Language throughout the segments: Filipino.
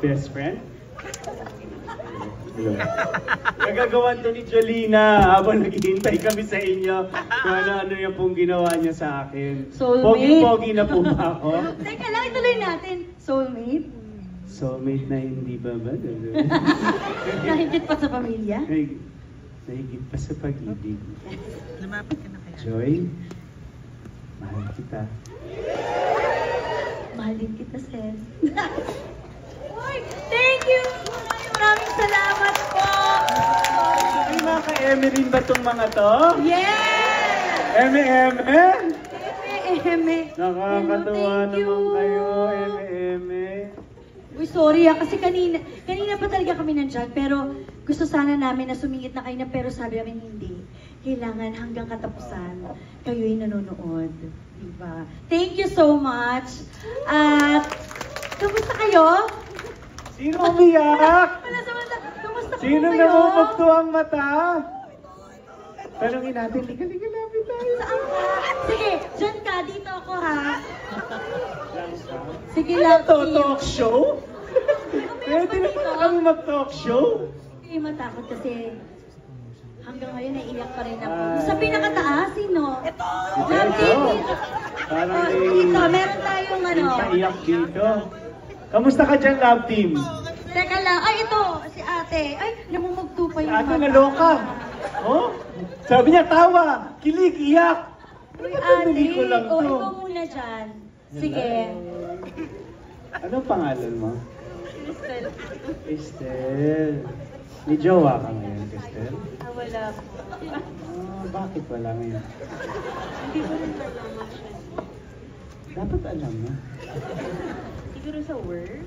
best friend? Hello. Nagagawan to ni Jolina habang naghihintay kami sa inyo kung ano-ano yung pong ginawa niya sa akin. Soulmate. Pogi-pogi na po ba ako? Teka lang, ituloy natin. Soulmate? Soulmate na hindi ba ba? Nahigit pa sa pamilya? Nahigit pa sa pag-ibig. Lumapit ka na kaya. Joy, mahal kita. Mahal din kita, Sen. Thank you! Maraming salamat po! Ay, mga ka-Emerin ba itong mga to? Yes! Eme-eme? Eme. Nakakatuwa Thank you. naman kayo, eme-eme. Uy, sorry kasi kanina pa talaga kami nandyan, pero gusto sana namin na sumingit na kayo na, pero sabi namin hindi. Kailangan hanggang katapusan, kayo'y nanonood. Diba? Thank you so much! At, kamusta kayo? Sino umiyak? Wala sa mata. Kamusta po Sino kayo? namumugto ang mata? Tanungin natin, liga-liga namin tayo. Saan ka? Sige, dyan ka. Dito ako, ha? Sige Ano lang, to, Kim. talk show? Pwede na pala kami mag-talk show? Hindi matakot kasi hanggang ngayon naiiyak pa rin ako. Ay. Sa pinakataas, sino? Ito! Ito. Parang Dito, meron tayong ano. naiyak dito. Kamusta ka dyan, love team? Teka lang, ay ito, si ate. Ay, namumugto pa yung Ate naloka. Oh? Sabi niya, tawa, kilig, iyak. Uy, Napapandali ate. ko lang O, to. ikaw muna dyan. Sige. Anong pangalan mo? Crystal. Estelle. May jowa ka ngayon, Estelle? Wala po. Bakit wala ngayon? Hindi ko rin malaman siya. Dapat alam mo. Siguro sa work?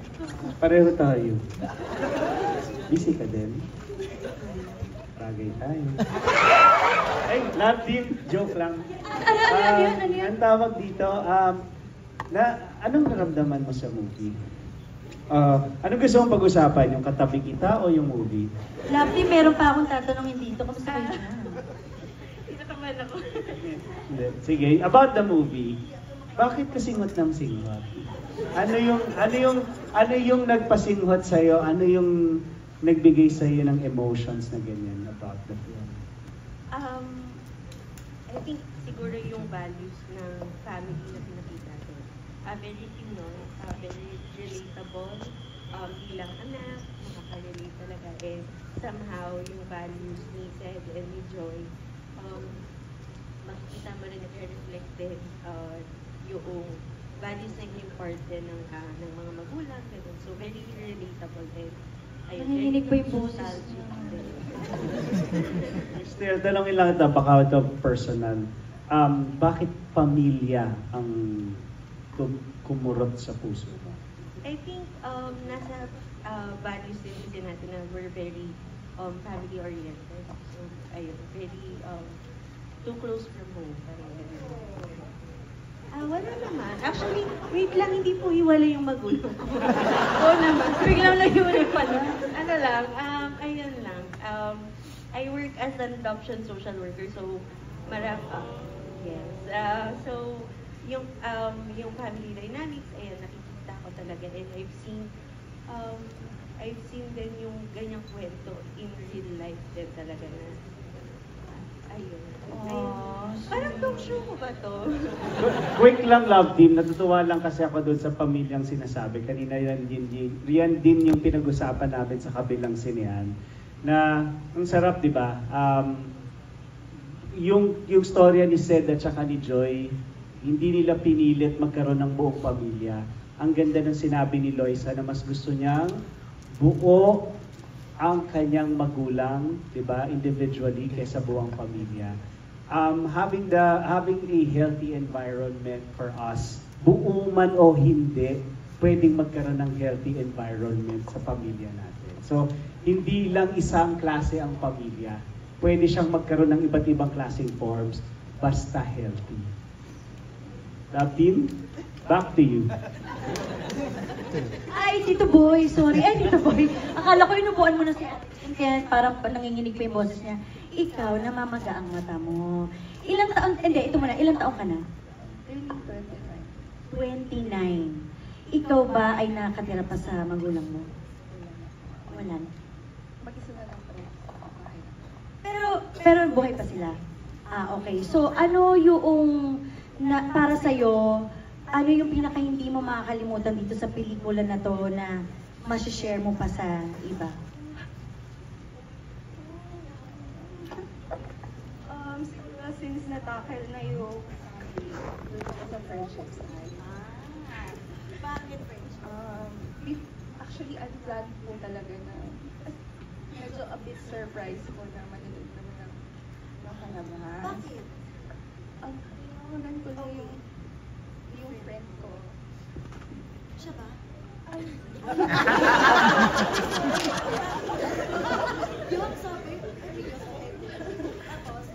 Pareho tayo. Busy ka din? Bagay tayo. Ay, love team. Joke lang. Ano yun? Ang tawag dito, anong naramdaman mo sa movie? Anong gusto mong pag-usapan? Yung katabi kita o yung movie? Lovely, meron pa akong tatanungin dito. Kamusta kayo na? Tinataman ako. Hindi. Sige, about the movie. Bakit ka singot ng singot? Ano yung nagpasinghot sa iyo? Ano yung nagbigay sa iyo ng emotions na ganyan about the film? I think siguro yung values ng family na pinakita ko. Very very relatable. Bilang anak, makaka-relate talaga. And somehow yung values ni Sed and ni Joy, makikita mo rin nag-reflected yung values na import din ng mga magulang. Ganun. So very relatable din. Nanginginig pa yung boses. Still, talongin lang ito, baka ito personal. Bakit pamilya ang kumurot sa puso mo? I think nasa values din kasi natin na we're very family-oriented. So, ayun, very too close from home. Wala naman. Actually, wait lang, hindi po hiwala yung magulang ko. Oo naman. Biglang nag-hiwalay pala. Ano lang, ayun lang. I work as an adoption social worker, so yes. So, yung family dynamics, ayun, nakikita ko talaga. And I've seen din yung ganyang kwento in real life din talaga na, ayun. Parang talk show mo ba to? Quick lang, love team. Natutuwa lang kasi ako doon sa pamilyang sinasabi. Kanina yan din yung pinag-usapan namin sa kabilang sinehan. Na, ang sarap, di ba? Yung storya ni Sed at saka ni Joy, hindi nila pinilit magkaroon ng buong pamilya. Ang ganda ng sinabi ni Loisa na mas gusto niyang buo ang kanyang magulang, di ba, individually kaysa buong pamilya. Having a healthy environment for us, buo man o hindi, pwedeng magkaroon ng healthy environment sa pamilya natin. So, hindi lang isang klase ang pamilya. Pwede siyang magkaroon ng iba't ibang klaseng forms, basta healthy. Love team, back to you. Ay, Tito Boy, sorry. Ay, Tito Boy. Akala ko inubuan mo na si Ate. Kaya parang nanginginig pa yung boses niya. Ikaw, namamaga ang mata mo. Ilang taon, hindi, ito muna, ilang taon ka na? 29. ikaw ba ay nakatira pa sa magulang mo? Wala. Mag-isa na lang po. Pero buhay pa sila? Okay. So, ano yung, para sa'yo, ano yung pinaka hindi mo makakalimutan dito sa pelikula na to na masishare mo pa sa iba? Siguro since natakil na yung doon ako sa friendship side. Bakit friendship? Actually, unplanned po talaga na medyo a bit surprise po na manonood naman ng nakalabas. Bakit? Nakunan ko na yung friend ko. Siya ba? Ay, Yung sabi? tapos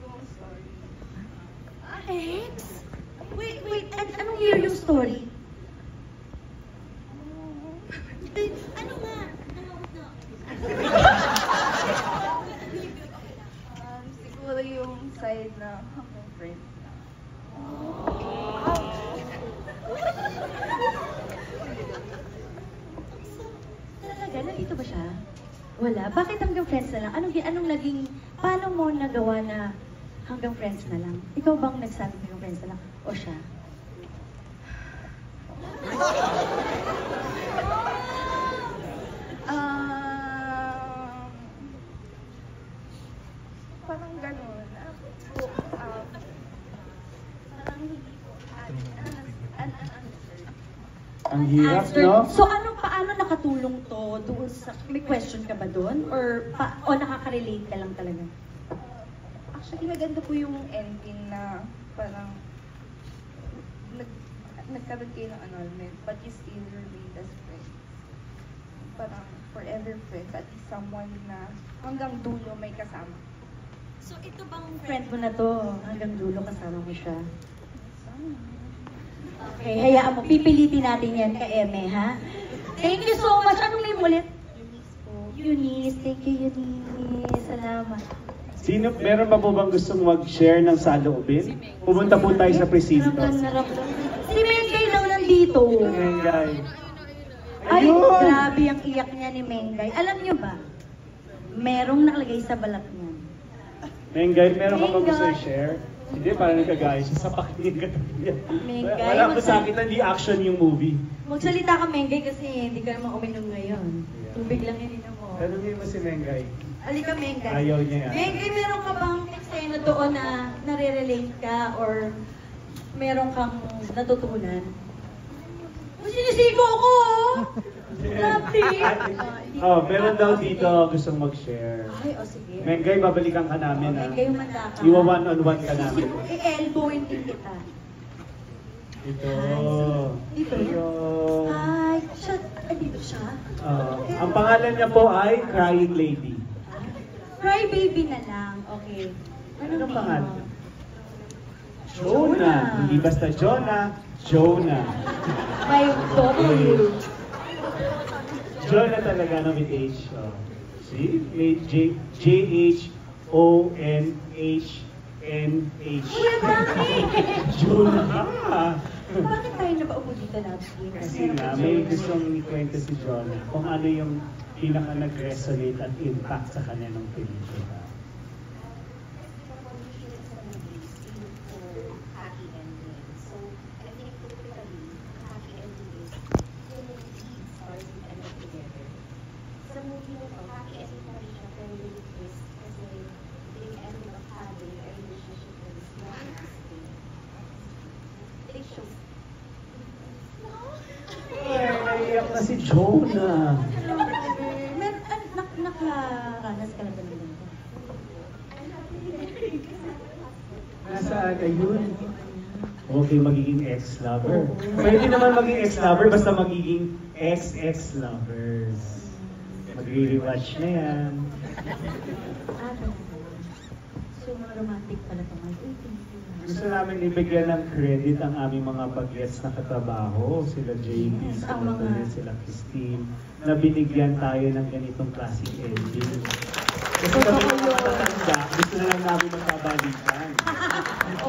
yung story. Ex? Wait, anong year yung story? Ano nga? Siguro yung side na hanggang friend. Talaga, nandito ba siya? Wala. Bakit hanggang friends na lang? Anong naging, paano mo nagawa na hanggang friends na lang? Ikaw bang nagsabi hanggang friends na lang? O siya? Parang ganun. Parang hindi po. Ang hirap, Answered. no? So paano nakatulong to doon sa, may question ka ba doon? Or nakaka-relate ka lang talaga? Actually, maganda po yung ending na parang nagkaroon kayo ng annulment, but you still remain as friends. Parang forever friends, at least someone na hanggang dulo may kasama. So ito bang friend mo na to? Hanggang dulo kasama mo siya? Okay, hayaan mo. Pipilitin natin yan ka Eme, ha? Thank you so much. Anong name ulit? Eunice po. Eunice. Thank you, Eunice. Salamat. Meron pa po bang gustong mag-share ng saloobin? Pumunta po tayo sa presinto. Ramdam na ramdam. Si Mengay daw nandito. Mengay. Ay, Ayun! grabe ang iyak niya ni Mengay. Alam niyo ba? Merong nakalagay sa balat niya. Mengay, meron ka bang Mengay. gusto i-share? Hindi, parang nagkagaya siya sa pakinig ka. Mengay, Wala ko sa akin, hindi action yung movie. Magsalita ka, Mengay, kasi hindi ka naman uminom ngayon. Tubig lang ininom mo. Tanungin mo si Mengay. Halika, Mengay. Ayaw niya yan. Mengay, meron ka bang eksena doon na nare-relate ka or meron kang natutunan? Sinisigo ko! Grabe! Meron daw dito gustong mag-share. Ay, sige. Mengay, babalikan ka namin, ha? Mengay, umanda ka. Iwa one-on-one ka namin. I-elbowin din kita. Ito. Dito? Ayun. Ay, siya. Ay, dito siya? Ang pangalan niya po ay Crying Lady. Cry baby na lang. Okay. Anong name pangalan? mo? Jonah. Hindi basta Jonah, Jonah. May W. Jonah talaga no, with H. See? May J-O-N-H-N-H. Kuya, bakit? Jonah. Bakit tayo napaupo dito lahat? Kasi nga, may gustong ikwento si Jonah kung ano yung pinaka nag-resonate at impact sa kanya ng pelikula. Happy ending. So, I think typically, happy ending is yung lead stars and end up together. Sa movie na to, happy ending pa rin siya, pero yung twist kasi they ended up having a relationship that is not lasting. It shows. Ay, naiyak na si Jonah. Nakaranas ka na ba ng ganito? Nasaan? Ayun. Okay, magiging ex-lover. Pwede naman maging ex-lover, basta magiging ex-ex-lovers. Magre-rewatch na yan. So, mga romantic pala ito. Uy, thank you. Gusto namin ibigyan ng credit ang aming mga bagets na katrabaho. Sila JP, Yes, sila ang mga- Tuloy, sila Christine, na binigyan tayo ng ganitong klaseng ending. Kasi kami mga matatanda, gusto na lang namin magkabalikan.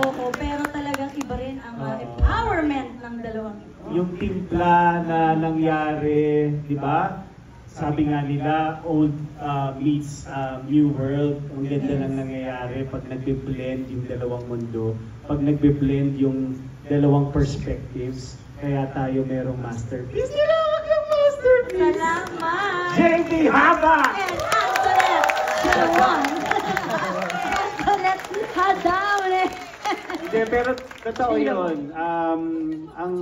Oo, pero talagang iba rin ang Oo. empowerment ng dalawang ito. Yung timpla na nangyari, di ba? Sabi nga nila, old meets new world. Ang ganda lang nangyayari pag nagbe-blend yung dalawang mundo, pag nagbe-blend yung dalawang perspectives. Kaya tayo merong masterpiece. Nilalag yung masterpiece! Salamat! JD Haba! And Antoinette Jalawan! Antoinette Hadaule! Hindi, pero totoo yun. Ang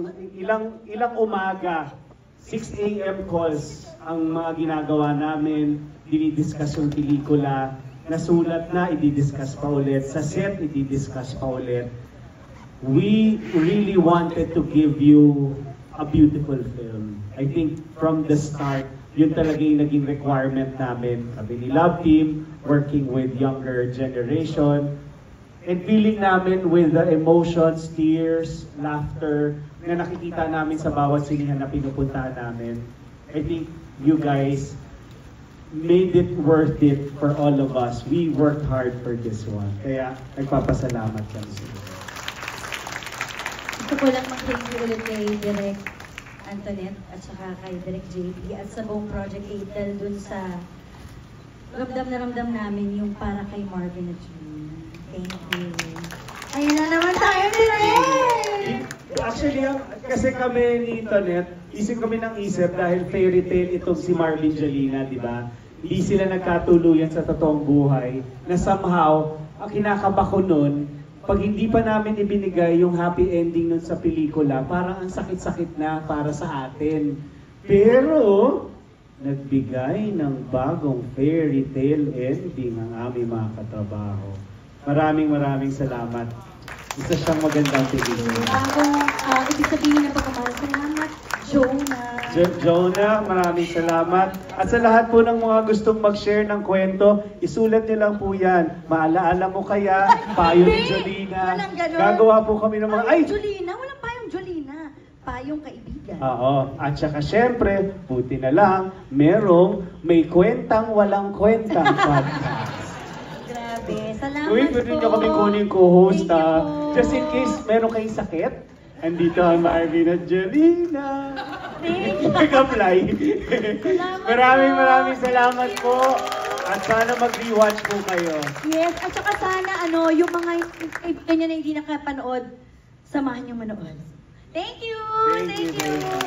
ilang umaga, 6 a.m. calls ang mga ginagawa namin, dinidiscuss yung pelikula, nasulat na, ididiscuss pa ulit, sa set, ididiscuss pa ulit. We really wanted to give you a beautiful film. I think from the start, yun talaga yung naging requirement namin. Kami ni Love Team, working with younger generation, and feeling namin with the emotions, tears, laughter, na nakikita namin sa bawat sinihan na pinupuntahan namin. I think you guys made it worth it for all of us. We worked hard for this one. Kaya nagpapasalamat kami sa inyo. Gusto ko lang mag-thank you ulit kay Direk Antoinette at saka kay Direk JP at sa buong Project Atel dun sa ramdam na ramdam namin yung para kay Marvin at June. Thank you. Ayun na naman tayo, Direk! Actually, kasi kami ni Tonet, isip kami ng isip dahil fairy tale itong si Marvin Jalina, di ba? Hindi sila nagkatuluyan sa totoong buhay na somehow, ang kinakaba ko nun, pag hindi pa namin ibinigay yung happy ending nun sa pelikula, parang ang sakit-sakit na para sa atin. Pero, nagbigay ng bagong fairy tale ending ang aming mga katrabaho. Maraming salamat. Isa siyang magandang pelikula. Ibig sabihin na pagkamahal, salamat, Jonah. Jonah, maraming salamat. At sa lahat po ng mga gustong mag-share ng kwento, isulat niyo lang po yan. Maalaala mo kaya, payo ni Jolina. Walang ganon. Gagawa po kami ng mga... Payong Jolina? Walang payong Jolina. Payong kaibigan. Oo. At saka syempre, buti na lang, may kwentang walang kwentang podcast. Grabe. Salamat Uy, po. pwede niyo kami kunin co-host Thank you ha. po. Just in case meron kayong sakit, andito ang Marvin at Jelina. Thank you. Nag-apply. Salamat Maraming salamat po. At sana mag-rewatch po kayo. Yes, at saka sana yung mga kanya na hindi nakapanood, samahan niyo manood. Thank you! Thank you. you.